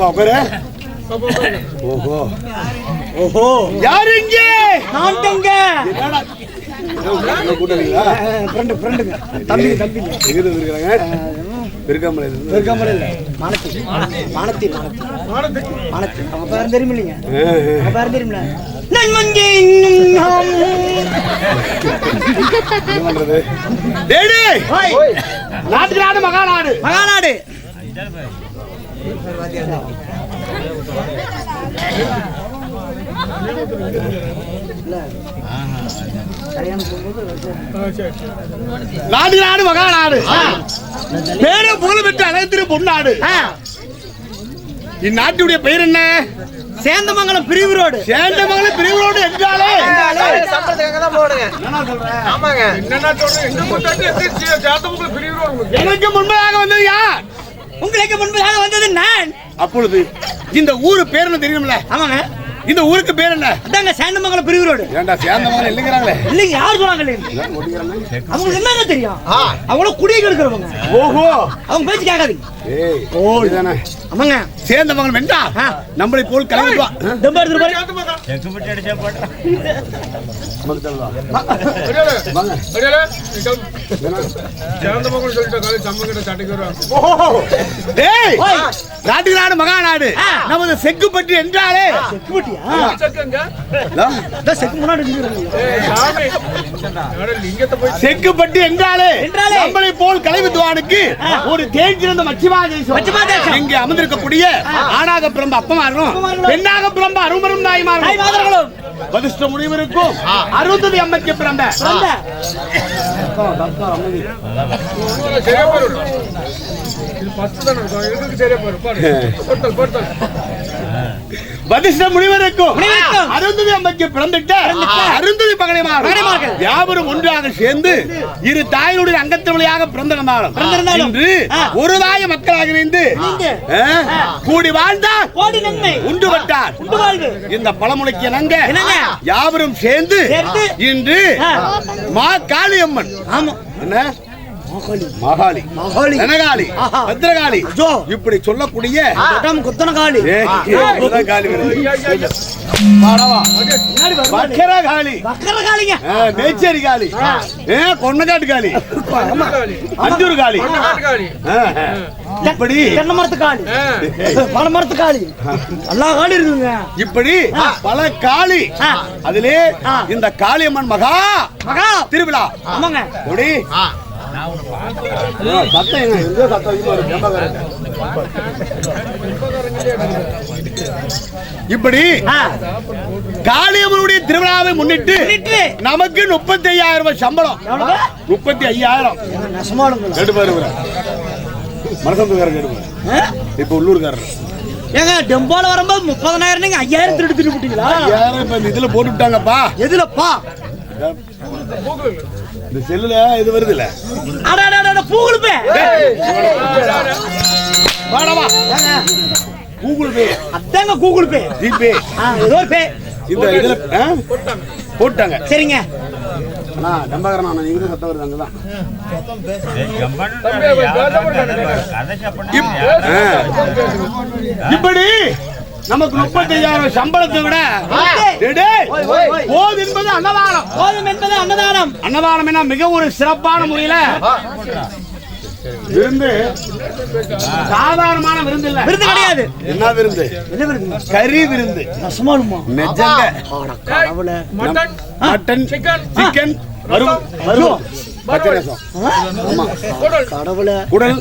பாப்பா உட்காரு. ஓஹோ ஓஹோ, யாரு இங்க? நான் தங்க. என்னடா கூட்டங்களா? ஃப்ரெண்ட் ஃப்ரெண்டுங்க, தம்பி தம்பிங்க. எங்க இருந்து இருக்காங்க? பெருக்காமலை இல்ல, மானத்தி மானத்தி மானத்தி மானத்தி. அவங்க பேர் தெரியும் இல்லைங்க? அவங்க பேர் தெரியுமில்ல? என்ன பண்றது? டேடி நாட்டுக்கு நாடு மகாநாடு மகாநாடு. நாடு நாடு மகாநாடு, பேரு புகழ் பெற்ற அழகு பொன்னாடு. இந்நாட்டுடைய பெயர் என்ன? சேந்தமங்கலம் பிரிவு ரோடு. சேந்தமங்கலம் பிரிவு ரோடு என்றாலே எனக்கு முன்பதாக வந்தது யார்? உங்களுக்கு முன்பதாக வந்தது நான். அப்பொழுது இந்த ஊரு பேர் என்ன தெரியும்ல? ஆமாங்க. இந்த ஊருக்கு பேர் என்ன? அதாங்க சேந்தமங்கலம் பிரிவு ரோடு. ஏண்டா சேந்தமங்கலம் இல்லைங்கிறாங்களே? இல்லைங்க, யார் சொன்னாங்க இல்லைங்க? அவங்களுக்கு என்னங்க தெரியும்? அவங்கள குடியை கெடுக்கிறவங்க. ஓஹோ, அவங்க பேச்சு கேட்காதீங்க. ஏய் ஓ இதானே. ஆமாங்க. சேந்தமங்கலம் என்றா நம்மளை போல் கிளம்பி வா. தம்பா எடுத்து பாரு. செக்கு பட்டி அடிச்சா போடா. நமக்கு தரவா. வாங்க. அடடே. சேந்தமங்கலம் சொல்லிட்ட காலை சம்மங்கிட்ட சட்டைக்கு வர. ஓஹோ. டேய். நாடு நாடு மகாநாடு. நமது செக்குப்பட்டி என்றாலே செக்குப்பட்டியா? செக்குங்க. இந்த செக்கு முன்னாடி நிக்குறீங்க. ஏய் சாமி. அட லிங்கத்தை போய் செக்குப்பட்டி என்றாலே நம்மளை போல் கலைவித்துவானுக்கு ஒரு தேர்ச்சிறந்த மச்சிமாதேசம். இங்கே அமர்ந்திருக்கக்கூடிய ஆணாக பிறந்த அப்பமாரும் பெண்ணாக பிறந்த அருமரும் தாய்மார்களும் வதிஷ்ட முனிவருக்கும் 60 அம்மக்கு பிறந்த சரியா பாரு. இது ஃபர்ஸ்ட் தான் இருக்கும். இதுக்கு சரியா பாரு. பாரு. போட்டல். வதிஷ்ட முனிவருக்கும் 60 அம்மக்கு பிறந்துட்ட 60 பகடைமார்கள் யாவரும் ஒன்றாக சேர்ந்து இரு தாயினுடைய அங்கத்தின் வழியாக பிறந்திருந்தாலும் இன்று ஒரு தாய மக்களாக இணைந்து கூடி வாழ்ந்தார் கோடி நன்மை உண்டு வட்டார் உண்டு வாழ்வு. இந்த பழமொழிக்கு இணங்க யாவரும் சேர்ந்து இன்று மா காளியம்மன் என்ன மகாளி கனகாளி பத்ரகாளி இப்படி சொல்லக்கூடிய குத்தனகாளி வக்கரகாளி மேச்சேரி காளி கொன்னகாட்டு காளி அஞ்சூர் காளி இப்படி தென்னை மரத்து காளி பல மரத்து காளி எல்லா காளி இருக்குங்க. இப்படி பல காளி அதிலே இந்த காளியம்மன் மகா மகா திருவிழா. ஆமாங்க. எப்படி இப்படி காளியம்மனுடைய திருவிழாவை முன்னிட்டு நமக்கு 35,000 சம்பளம். 35,000 இப்ப உள்ளூர்காரர் ஏங்க டெம்போல வரும்போது 30,000 நீங்க 5,000 திருட்டு விட்டீங்களா? இதுல போட்டு விட்டாங்கப்பா. எதுலப்பா? இந்த செல்லுல இது வருது இல்ல? Google Pay. கூகுள் பே அதாங்க கூகுள் பே ஜிபே ஏதோ பே இந்த இதுல போட்டாங்க. சரிங்க. நம்பகரமா நீங்க சத்தம் வருது அங்கதான். இப்படி நமக்கு 35,000 சம்பளத்தை விட போது என்பது அன்னதானம். போதும் என்பது அன்னதானம். அன்னதானம் என்ன மிக ஒரு சிறப்பான முறையில விருந்து. சாதாரணமான விருந்து இல்ல. விருந்து கிடையாது. என்ன விருந்து? கறி விருந்து. மட்டன் சிக்கன் குடல்.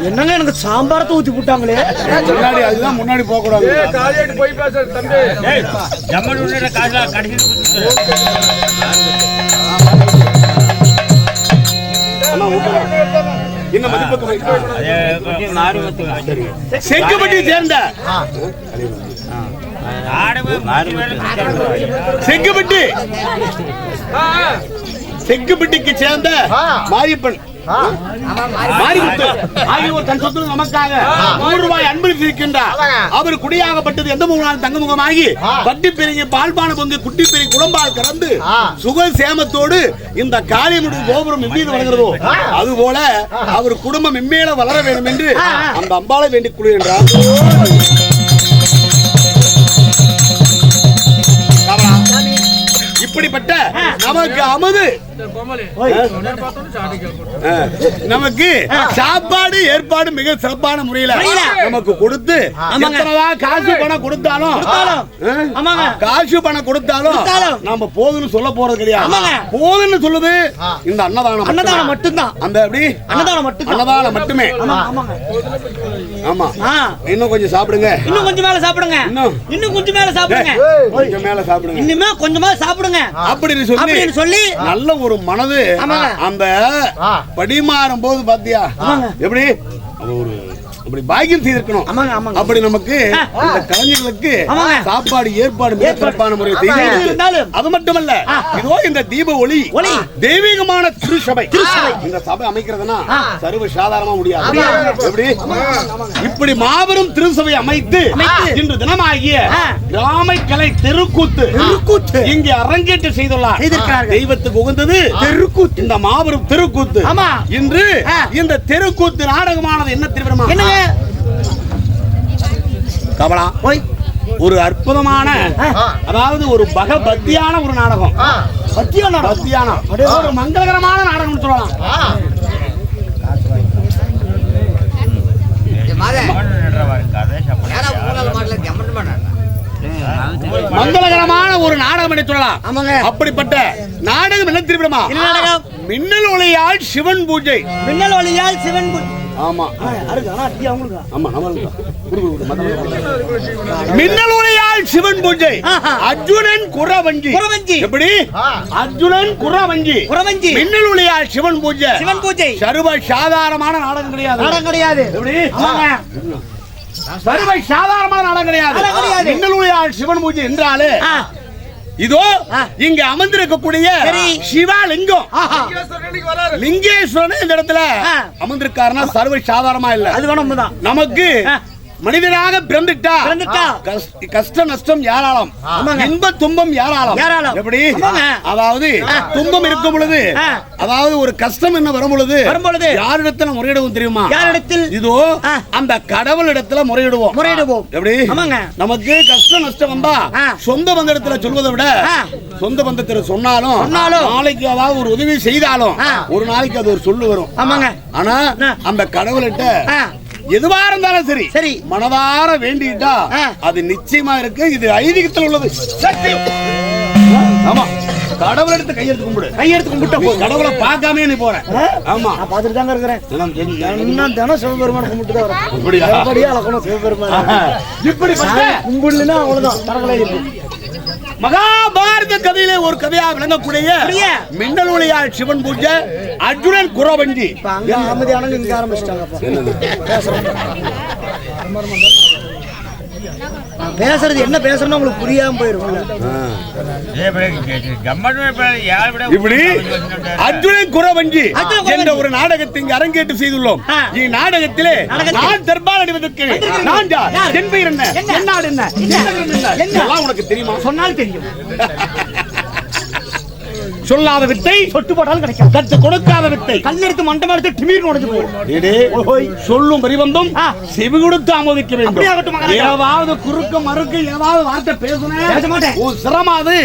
என்னங்க எனக்கு சாம்பாரத்தை ஊத்தி போட்டாங்களே. முன்னாடி அதுதான் முன்னாடி போக கூடாது. போய் பேச தம்பி. என்ன மதிப்பு செக்குப்பட்டி சேர்ந்த செக்குப்பட்டிக்கு சேர்ந்த மாரியப்பன் தன் சொத்து நமக்காக 100 ரூபாய் அன்பளித்திருக்கின்றார். அவர் குடியாகப்பட்டது எந்த முகமாக தங்க முகமாகி பட்டி பெருங்கி பால்பான பொங்கு குட்டி பெருங்கி குடம்பால் கலந்து சுக சேமத்தோடு இந்த காளியம்மனுடைய கோபுரம் எவ்விது வளர்கிறதோ அதுபோல அவர் குடும்பம் மென்மேல வளர வேண்டும் என்று அந்த அம்பாளை வேண்டிக் கொள்கின்றார். இப்படிப்பட்ட நமக்கு அமுது நமக்கு சாப்பாடு ஏற்பாடு மிக சிறப்பான முறையில நமக்கு கொடுத்து காசு பணம் கொடுத்தாலும் காசு பணம் கொடுத்தாலும் நம்ம போதுன்னு சொல்ல போறது கிடையாது. போதுன்னு சொல்லுது இந்த அன்னதானம். அன்னதானம் மட்டும்தான். அந்த எப்படி அன்னதானம் மட்டும், அன்னதானம் மட்டுமே. ஆமா, இன்னும் கொஞ்சம் சாப்பிடுங்க, இன்னும் கொஞ்சம் மேல சாப்பிடுங்க, இன்னும் கொஞ்சம் மேல சாப்பிடுங்க, கொஞ்சம் மேல சாப்பிடுங்க, இன்னுமே கொஞ்சமா சாப்பிடுங்க அப்படின்னு சொல்லி நல்ல ஒரு மனது அந்த படிமாறும் போது பாத்தியா எப்படி ஒரு அப்படி பாக்கியம் செய்திருக்கணும். அப்படி நமக்கு இந்த கலைஞர்களுக்கு சாப்பாடு ஏற்பாடு மிக சிறப்பான முறையில் செய்து, அது மட்டுமல்ல இதோ இந்த தீப ஒளி தெய்வீகமான திருசபை. இந்த சபை அமைக்கிறதுனா சர்வ சாதாரணமா முடியாது. எப்படி இப்படி மாபெரும் திருசபை அமைத்து இன்று தினமாகிய கிராம கலை தெருக்கூத்து இங்கே அரங்கேற்று செய்துள்ளார். தெய்வத்துக்கு உகந்தது தெருக்கூத்து, இந்த மாபெரும் தெருக்கூத்து. இன்று இந்த தெருக்கூத்து நாடகமானது என்ன திருவிழமா கபலா ஒரு அற்புதமான, அதாவது ஒரு பக்தியான ஒரு நாடகம். பக்தியான ஒரு மங்களகரமான நாடகம் சொல்லலாம். மங்களகரமான ஒரு நாடகம் என்று சொல்லலாம். அப்படிப்பட்ட நாடகம் என்ன திருவிழமா? மின்னல் ஒளியால் சிவன் பூஜை. மின்னல் ஒளியால் சிவன் பூஜை. ஆமா, ஆமா, மின்னல் ஒளியால் சிவன் பூஜை. அர்ஜுனன் குறவஞ்சி. எப்படி அர்ஜுனன் குறவஞ்சி மின்னல் ஒளியால் சிவன் பூஜை. சிவன் பூஜை சர்வ சாதாரணமான நாடகம் கிடையாது. எப்படி சர்வ சாதாரணமான நாடகம் கிடையாது. மின்னல் ஒளியால் சிவன் பூஜை என்றாலே இதோ இங்க அமர்ந்திருக்கக்கூடிய சிவலிங்கம் லிங்கேஸ்வரன் இந்த இடத்துல அமர்ந்திருக்காருன்னா சர்வ சாதாரணமா இல்ல. அது வேணும் நமக்கு மனிதனாக பிறந்துட்டா கஷ்ட நஷ்டம் யாராலும், இன்ப துன்பம் யாராலும். எப்படி அதாவது துன்பம் இருக்கும் பொழுது, அதாவது ஒரு கஷ்டம் என்ன வரும் பொழுது யாரிடத்துல முறையிடுவோம் தெரியுமா? இதோ அந்த கடவுள் இடத்துல முறையிடுவோம். எப்படி நமக்கு கஷ்ட நஷ்டம் வந்தா சொந்த பந்தத்துல சொல்வதை விட சொந்த பந்தத்தில் சொன்னாலும் நாளைக்கு அதாவது ஒரு உதவி செய்தாலும் ஒரு நாளைக்கு அது ஒரு சொல்லு வரும். ஆனா அந்த கடவுள்கிட்ட எதுவா இருந்தாலும் சரி மனதார வேண்டிட்டா அது நிச்சயமா இருக்கு. இது ஐதீகத்தில் உள்ளது. ஆமா, கடவுள் எடுத்து கையெடுத்து கும்பிட்டு கடவுளை பார்க்காம நீ போற. ஆமா, பாத்துட்டு தாங்க இருக்கிறேன். தினம் சிவபெருமான கும்பிட்டு தான் வரேன். சிவபெருமான இப்படி கும்பிடலன்னா அவ்வளவுதான் தரங்களை இருக்கு. மகாபாரத கதையிலே ஒரு கதையா விளங்கக்கூடிய மின்னல் ஒளியால் சிவன் பூஜை, அர்ஜுனன் குறவஞ்சி. பேசுறது என்ன பேசுறோம் உங்களுக்கு புரியாம போயிருக்கும். இப்படி அர்ஜுனன் குறவஞ்சி என்ற ஒரு நாடகத்தை இங்கு அரங்கேற்று செய்துள்ளோம். இந்நாடகத்திலே நான் தர்பார் அடைவதற்கு நான் யார், என் பெயர் என்ன, என் நாடு என்ன, எல்லாம் உனக்கு தெரியுமா? சொன்னால் தெரியும். சொல்லாத வித்தை சொட்டு போட்டாலும் கிடைக்கும். கத்து கொடுக்காத வித்தை கல்லெடுத்து மண்டம் எடுத்து டிமீர் உடைஞ்சு போகும். சொல்லும் பரிவந்தும் செவி கொடுத்து ஆமோதிக்க வேண்டும். ஏதாவது குறுக்க மறுக்கு ஏதாவது வார்த்தை பேசுனேன் சிரமாது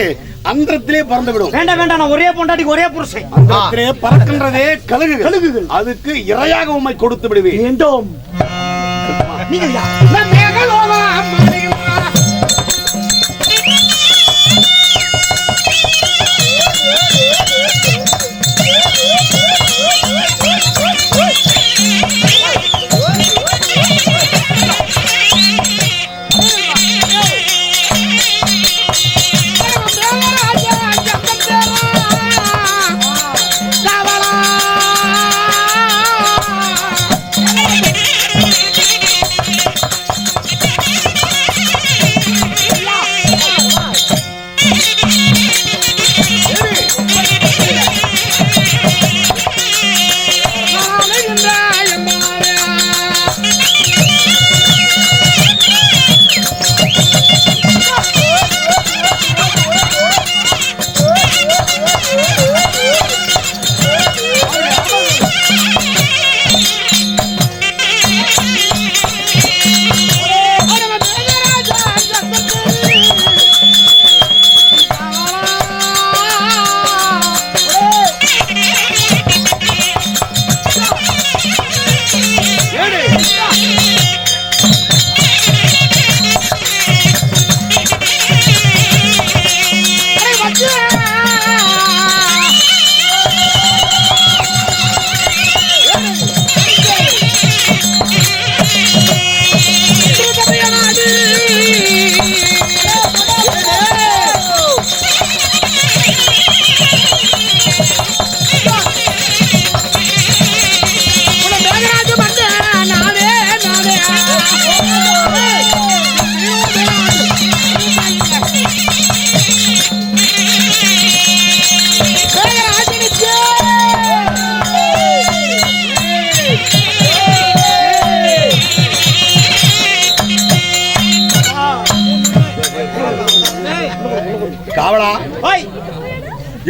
அந்தத்திலே பறந்து விடும். வேண்டாம் நான் ஒரே பொண்டாட்டி ஒரே புருஷன். அந்தத்திலே பறக்கின்றதே கழுகுகள். அதுக்கு இரையாக உம்மை கொடுத்து விடுவேன். வேண்டும் நீங்கள்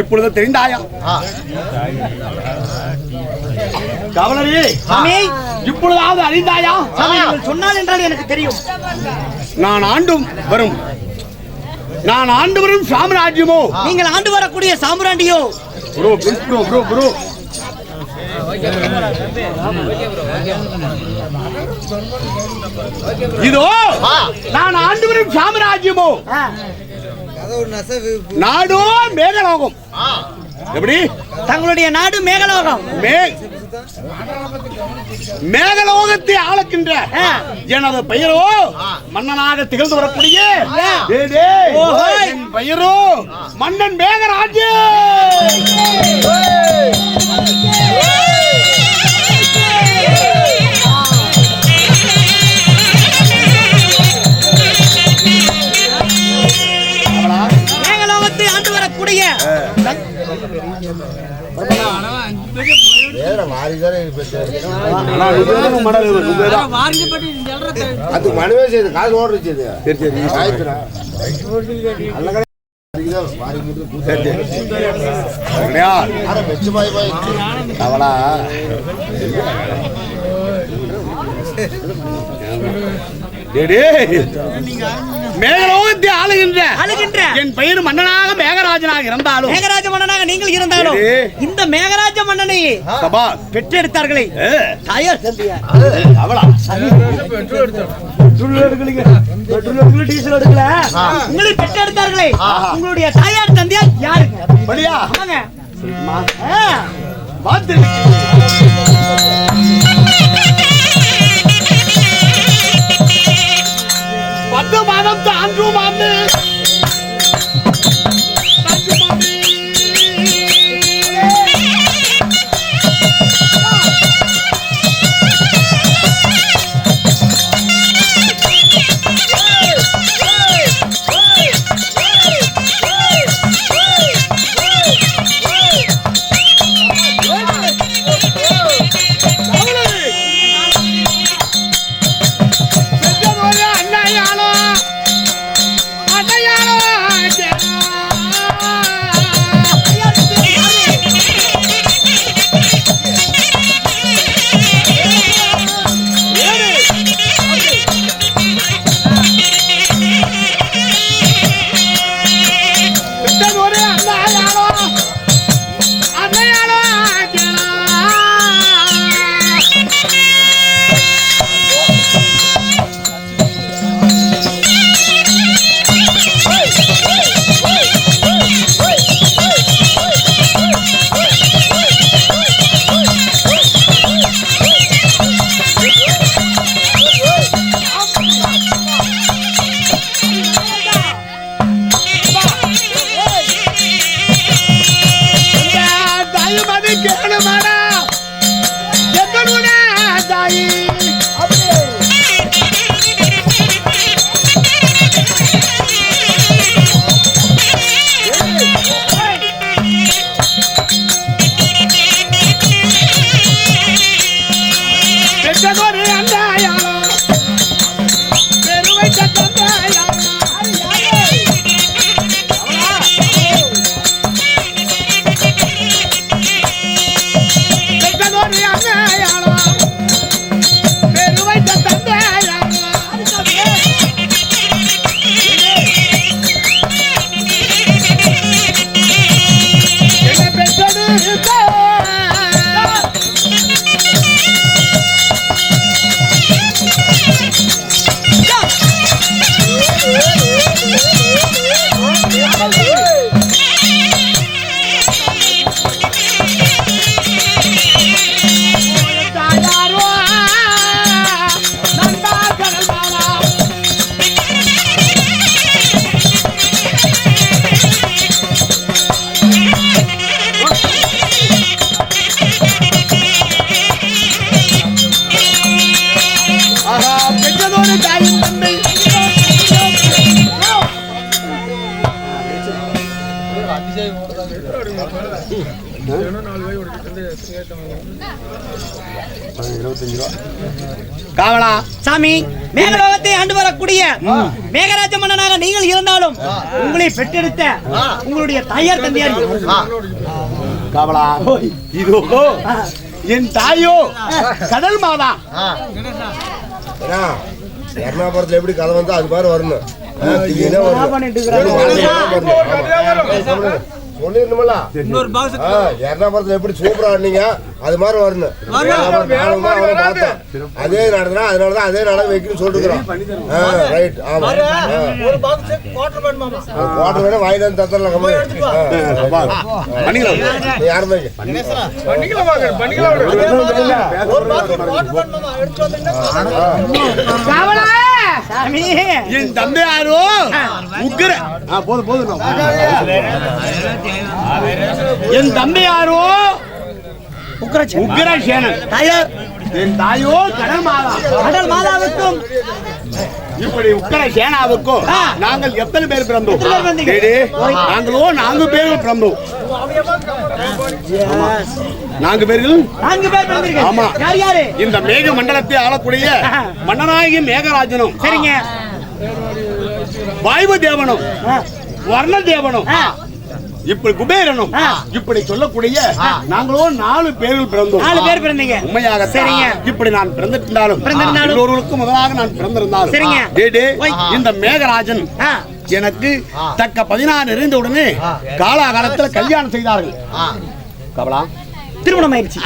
இப்பொழுது தெரிந்தாயா? கவலரே, சாமி, இப்பொழுதாவது அறிந்தாயா? சாமி, நீங்கள் சொன்னால் என்றால் எனக்கு தெரியும். நான் ஆண்டு வரும் சாம்ராஜ்யமோ, நீங்கள் ஆண்டு வரக்கூடிய சாம்ராண்டியோ? ப்ரோ ப்ரோ ப்ரோ ப்ரோ இதோ நான் ஆண்டு வரும் சாம்ராஜ்யமோ, நாடோ மேகலோகம். எப்படி? தங்களுடைய நாடு மேகலோகம். மேகலோகத்தை ஆளக்கின்ற எனது பெயரோ மன்னனாக திகழ்ந்து வரக்கூடிய என் பெயரோ மன்னன் மேகராஜ். மேகலோகத்தை ஆண்டு வரக்கூடிய அது மனவே செய்யுது காசு ஓடுறது அவளா மேகலோகத்தை ஆளுகின்ற என் பெயர் மன்னனாக மேகராஜனாக இருந்தாலும், மேகராஜ மன்னனாக நீங்கள் இருந்தாலும், இந்த மேகராஜ மன்னனை பெற்றெடுத்தார்களே தாயார் தந்தையார், அவளா உங்களை பெற்றெடுத்தார்களே உங்களுடைய தாயார் தந்தையார் யாரு? படியா பார்த்து 10 மாதம் தாண்டு மாந்து 25 ரூபா. காவலா சாமி, மேகலோகத்தை ஆண்டு வரக்கூடிய மேகராஜ மன்னனாக நீங்கள் இருந்தாலும் உங்களை பெற்றெடுத்த உங்களுடைய தாயார் தந்தையார் காவலா, இதோ என் தாயோ கடல் மாதா. எர்ணாபுரத்துல எப்படி கதை வந்தா அது மாதிரி வரணும். சொல்லிருந்தோம்ல, எர்ணாபுரத்துல எப்படி சூப்பரா ஆடுனீங்க அது மாதிரி வரணும். அதே நடந்தா அதனாலதான் அதே நாடகம் வைக்கணும்னு சொல்லிருக்கிறோம். ரைட், ஆமா. குவார்டர் வேணும் வாயில இருந்து தத்தரலாம். யாருமே என் தந்தையாரோ உக்கிர போதும். என் தந்தையாரோ உக்கிரசேனன். என் தாயோ கடல் மாதா. கடல் மாதாவுக்கும் இப்படி உக்கிரசேனாவுக்கும் நாங்கள் எத்தனை பேர் பிறந்தோம்? நாங்களோ 4 பேர்கள் பிறந்தோம். 4 பேர்கள். ஆமா. இந்த மேக மண்டலத்தை ஆளக்கூடிய மன்னனாகிய மேகராஜனும், சரிங்க, வாயு தேவனும், வர்ண தேவனும், இப்படி குபேரனும், இப்படி சொல்லக்கூடிய நாங்களோ 4 பேர்கள் பிறந்தோம். 4 பேர் பிறந்தீங்க. உண்மையாக சரிங்க. இப்படி நான் பிறந்திருந்தாலும் எல்லோருக்கும் முதலாக நான் பிறந்திருந்தாலும் சரிங்க, இந்த மேகராஜன் எனக்கு தக்க 16 இருந்த உடனே காலாகாலத்தில் கல்யாணம் செய்தார்கள். கவலா, திருமணம் ஆயிடுச்சு.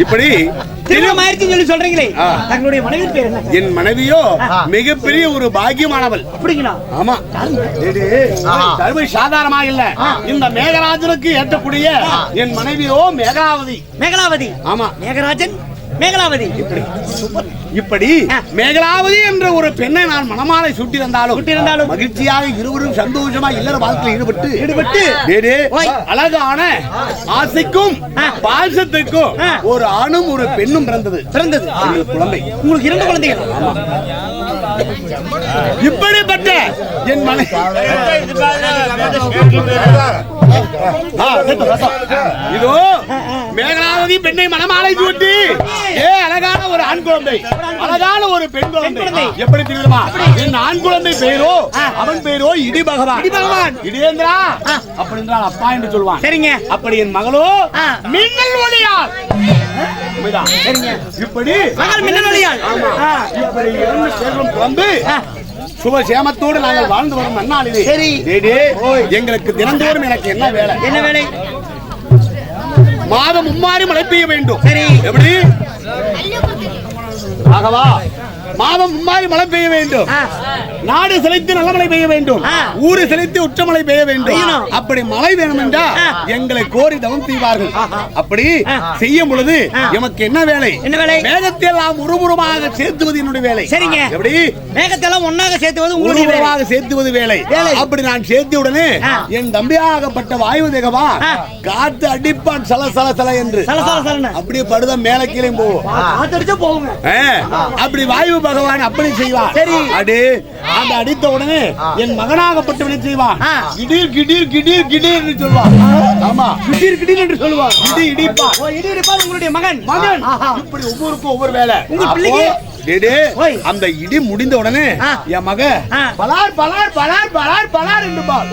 இப்படி திருமணம் ஆயிடுச்சுன்னு சொல்லி சொல்றீங்களே, தங்களுடைய மனைவி பேர் என்ன? என் மனைவியோ மிகப்பெரிய ஒரு பாக்கியமானவள். அப்படிங்களா? ஆமா. சர்வ சாதாரணமா இல்ல. இந்த மேகராஜனுக்கு ஏற்றக்கூடிய என் மனைவியோ மேகலாவதி. மேகலாவதி. ஆமா, மேகராஜன் மேகலாவதி. இப்படி மேகலாவதி என்ற ஒரு பெண்ணை நான் மனமாலை சுட்டிருந்தாலும் மகிழ்ச்சியாக இருவரும் சந்தோஷமா இல்லற வாழ்க்கையில் ஈடுபட்டு அழகான ஆசைக்கும் பாசத்துக்கும் ஒரு ஆணும் ஒரு பெண்ணும் பிறந்தது. குழந்தை. உங்களுக்கு 2 குழந்தைகள். இப்படிப்பட்ட என் மனைவி இதோ மேகலாவதி பெண்ணை மனமாலை சூட்டி அழகான ஒரு ஆண் குழந்தை, அழகான ஒரு பெண் குழந்தை. எப்படி தெரியுமா? என் ஆண் குழந்தை பெயரோ அவன் பெயரோ இடி பகவான். இடியேந்திரா அப்படி என்றால் அப்பா என்று சொல்வான். சரிங்க. அப்படி என் மகளோ மின்னல் ஒளியால். இப்படி மின்னல் ஒளியால். இப்படி 2 பேர்களும் பிறந்து சுபசேமத்தோடு நாங்கள் வாழ்ந்து வரும் நன்னாளிலே சரி எங்களுக்கு தினந்தோறும் எனக்கு என்ன வேலை? என்ன வேலை? மாதம் மும்மாறி மழை பெய்ய வேண்டும். சரி. எப்படி? ஆகவா, மாதம் மும்மாறி மழை பெய்ய வேண்டும். நாடு செழித்து நல்ல மழை பெய்ய வேண்டும். ஊரு செழித்து உச்ச மழை பெய்ய வேண்டும். அப்படி மழை வேணும் என்றா எங்களை கோரி தவம் செய்வார்கள். அப்படி செய்யும் பொழுது எமக்கு என்ன வேலை? என்ன வேலை? மேகத்தை எல்லாம் உருமுறமாக சேர்த்துவது என்னுடைய வேலை. சரிங்க. எப்படி? மேகத்தை எல்லாம் ஒன்னாக சேர்த்துவது உங்களுடைய உருமுறமாக சேர்த்துவது வேலை. அப்படி நான் சேர்த்து உடனே என் தம்பியாகப்பட்ட வாயு தேகமா காத்து அடிப்பான் சல சல சல என்று. அப்படியே படுத மேல கீழே போவோம். அப்படி வாயு பகவான் அப்படி செய்வார். சரி. அடி அந்த அடித்த உடனே என் மகனாகப்பட்டவனை செய்வான். கிடீர் கிடீர் கிடீர் கிடீர் என்று சொல்வான். ஆமா, கிடீர் கிடீர் என்று சொல்வான். இடி இடிப்பா. இடி இடிப்பா உங்களுடைய மகன். இப்படி ஒவ்வொருக்கும் ஒவ்வொரு வேலை. உங்க பிள்ளைக்கு அந்த இடி முடிந்த உடனே என் மக பலார் பலார் பலார் பலார் பலார் என்று பால்.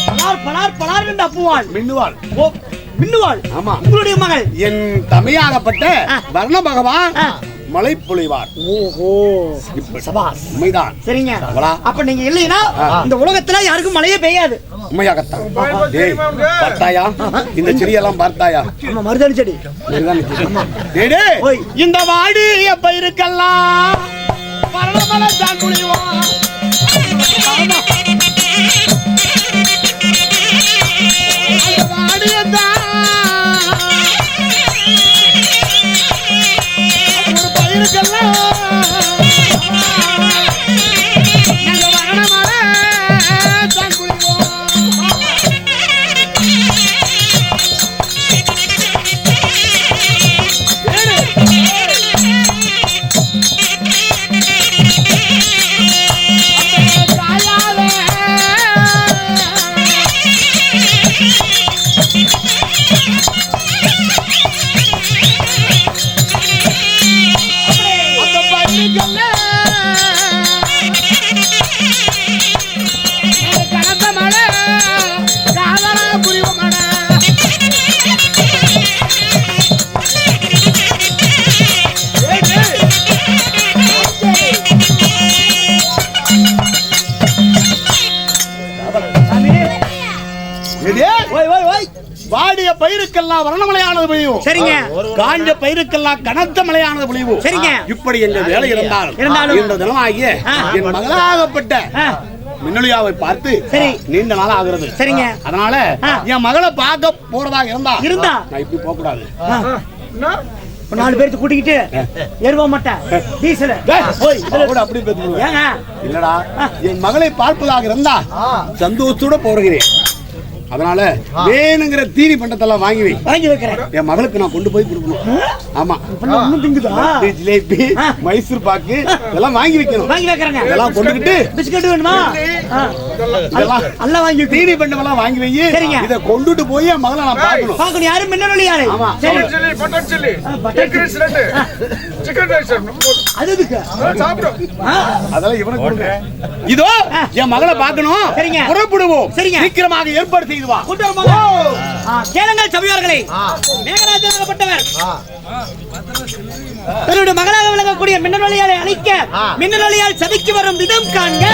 பலார் பலார் பலார் என்று அப்புவாள். மின்னுவாள். மின்னுவாள். ஆமா. உங்களுடைய மகள் என் தமையாகப்பட்ட வர்ண பகவான் மழை பொழிவார். ஓஹோ, சபாஸ். உண்மைதான். சரிங்க. அப்ப நீங்க இல்லைன்னா இந்த உலகத்துல யாருக்கும் மழையே பெய்யாது. உண்மையாகத்தான். பார்த்தாயா இந்த செடியெல்லாம்? பார்த்தாயா? மருதாணி செடி. இந்த வாடி எப்ப இருக்கலாம் பரமலத்தான் குளிவான். வாடியத்தான் வாடிய பயிருக்கெல்லாம் வரணமலையானது பொழியும். சரிங்க. காஞ்ச பயிருக்கெல்லாம் கனத்த மலையானது பொழியும். சரிங்க. இப்படி எங்க வேலை இருந்தாலும் இந்த தினமாகிய என் மகளாகப்பட்ட மின்னலியாவை பார்த்து சரி நீண்ட நாள் ஆகிறது. சரிங்க. அதனால என் மகளை பார்க்க போறதாக இருந்தா நான் இப்படி போக கூடாது. ஒரு 4 பேருக்கு கூட்டிக்கிட்டு ஏறுவா மாட்டேன் டீசல் அப்படி ஏங்க இல்லடா, என் மகளை பார்ப்பதாக இருந்தா சந்தோஷத்தோட போகிறேன். அதனால வேணுங்கிற தீனி பண்டத்தெல்லாம் வாங்கி வைக்கிறேன். என் மகளுக்கு நான் கொண்டு போய் கொடுக்கணும். ஆமா, ஜிலேபி, மைசூர் பாக்கு இதெல்லாம் வாங்கி வைக்கணும். இதெல்லாம் கொண்டுகிட்டு பிஸ்கட் வேணுமா எல்லாம் வாங்கி தீனி பண்டம் எல்லாம் வாங்கி வை. இதை கொண்டுட்டு போய் என் மகளை நான் பார்க்கணும். யாரும் மின்னல் யாரு? ஆமா, அதெல்லாம் இவனுக்கு கொடுங்க. இதோ என் மகளை பார்க்கணும். புறப்படுவோம். சீக்கிரமாக ஏற்பாடு செய்து வா. கேளுங்கள் சபையோர்களே, மேகராஜனாகப்பட்டவர் தன்னுடைய மகளாக விளங்கக்கூடிய மின்னல் ஒளியாலை அழைக்க மின்னல் ஒளியால் சபைக்கு வரும் விதம் காண்க.